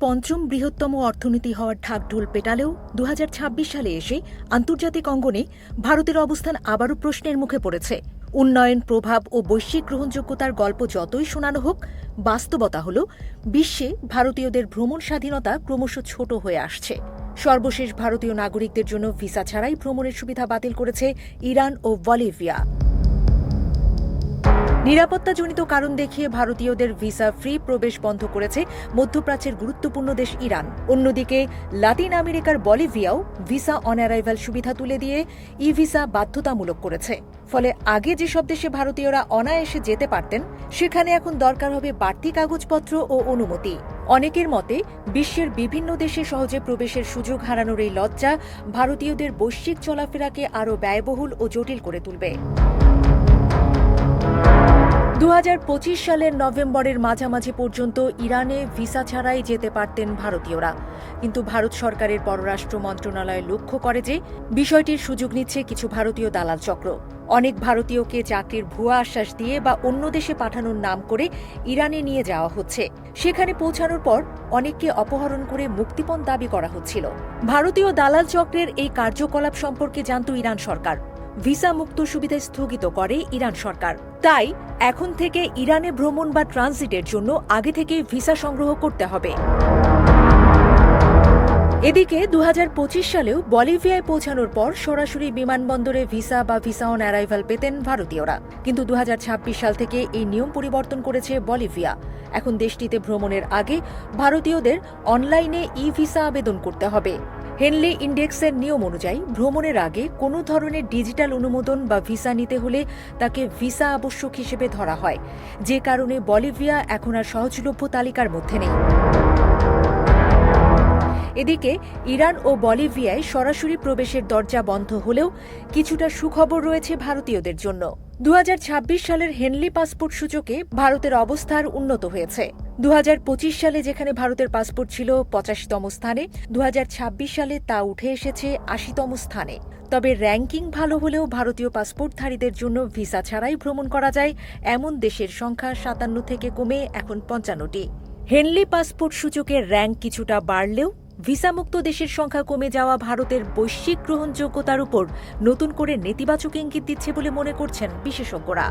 পঞ্চম বৃহত্তম অর্থনীতি হওয়ার ঢাকঢোল পেটালেও ২০২৬ সালে এসে আন্তর্জাতিক অঙ্গনে ভারতের অবস্থান আবারও প্রশ্নের মুখে পড়েছে। উন্নয়ন, প্রভাব ও বৈশ্বিক গ্রহণযোগ্যতার গল্প যতই শোনানো হোক, বাস্তবতা হল বিশ্বে ভারতীয়দের ভ্রমণ স্বাধীনতা ক্রমশ ছোট হয়ে আসছে। সর্বশেষ ভারতীয় নাগরিকদের জন্য ভিসা ছাড়াই ভ্রমণের সুবিধা বাতিল করেছে ইরান ও বলিভিয়া। নিরাপত্তাজনিত কারণ দেখিয়ে ভারতীয়দের ভিসা ফ্রি প্রবেশ বন্ধ করেছে মধ্যপ্রাচ্যের গুরুত্বপূর্ণ দেশ ইরান। অন্যদিকে লাতিন আমেরিকার বলিভিয়াও ভিসা অন অ্যারাইভাল সুবিধা তুলে দিয়ে ই ভিসা বাধ্যতামূলক করেছে। ফলে আগে যেসব দেশে ভারতীয়রা অনায়াসে যেতে পারতেন, সেখানে এখন দরকার হবে বাড়তি কাগজপত্র ও অনুমতি। অনেকের মতে বিশ্বের বিভিন্ন দেশে সহজে প্রবেশের সুযোগ হারানোর এই লজ্জা ভারতীয়দের বৈশ্বিক চলাফেরাকে আরও ব্যয়বহুল ও জটিল করে তুলবে। ২০২৫ সালের নভেম্বরের মাঝামাঝি পর্যন্ত ইরানে ভিসা ছাড়াই যেতে পারতেন ভারতীয়রা। কিন্তু ভারত সরকারের পররাষ্ট্র মন্ত্রণালয় লক্ষ্য করে যে বিষয়টির সুযোগ নিচ্ছে কিছু ভারতীয় দালাল চক্র। অনেক ভারতীয়কে চাকরির ভুয়া আশ্বাস দিয়ে বা অন্য দেশে পাঠানোর নাম করে ইরানে নিয়ে যাওয়া হচ্ছে। সেখানে পৌঁছানোর পর অনেককে অপহরণ করে মুক্তিপণ দাবি করা হচ্ছিল। ভারতীয় দালাল চক্রের এই কার্যকলাপ সম্পর্কে জানত ইরান সরকার। ভিসা মুক্ত সুবিধা স্থগিত করে ইরান সরকার। তাই এখন থেকে ইরানে ভ্রমণ বা ট্রানজিটের জন্য আগে থেকেই ভিসা সংগ্রহ করতে হবে। এদিকে ২০২৫ সালেও বলিভিয়ায় পৌঁছানোর পর সরাসরি বিমানবন্দরে ভিসা বা ভিসা অন অ্যারাইভাল পেতেন ভারতীয়রা। কিন্তু ২০২৬ সাল থেকে এই নিয়ম পরিবর্তন করেছে বলিভিয়া। এখন দেশটিতে ভ্রমণের আগে ভারতীয়দের অনলাইনে ই ভিসা আবেদন করতে হবে। হেনলি ইন্ডেক্সের নিয়ম অনুযায়ী ভ্রমণের আগে কোনো ধরনের ডিজিটাল অনুমোদন বা ভিসা নিতে হলে তাকে ভিসা আবশ্যক হিসেবে ধরা হয়, যে কারণে বলিভিয়া এখন আর সহজলভ্য তালিকার মধ্যে নেই। এদিকে ইরান ও বলিভিয়ায় সরাসরি প্রবেশের দরজা বন্ধ হলেও কিছুটা সুখবর রয়েছে ভারতীয়দের জন্য। ২০২৬ সালের হেনলি পাসপোর্ট সূচকে ভারতের অবস্থার উন্নত হয়েছে। ২০২৫ সালে যেখানে ভারতের পাসপোর্ট ছিল ৮৫তম স্থানে, ২০২৬ সালে তা উঠে এসেছে ৮০তম স্থানে। তবে র্যাঙ্কিং ভালো হলেও ভারতীয় পাসপোর্টধারীদের জন্য ভিসা ছাড়াই ভ্রমণ করা যায় এমন দেশের সংখ্যা ৫৭ থেকে কমে এখন ৫৫টি। হেনলি পাসপোর্ট সূচকের র্যাঙ্ক কিছুটা বাড়লেও ভিসামুক্ত দেশের সংখ্যা কমে যাওয়া ভারতের বৈশ্বিক গ্রহণযোগ্যতার উপর নতুন করে নেতিবাচক ইঙ্গিত দিচ্ছে বলে মনে করছেন বিশেষজ্ঞরা।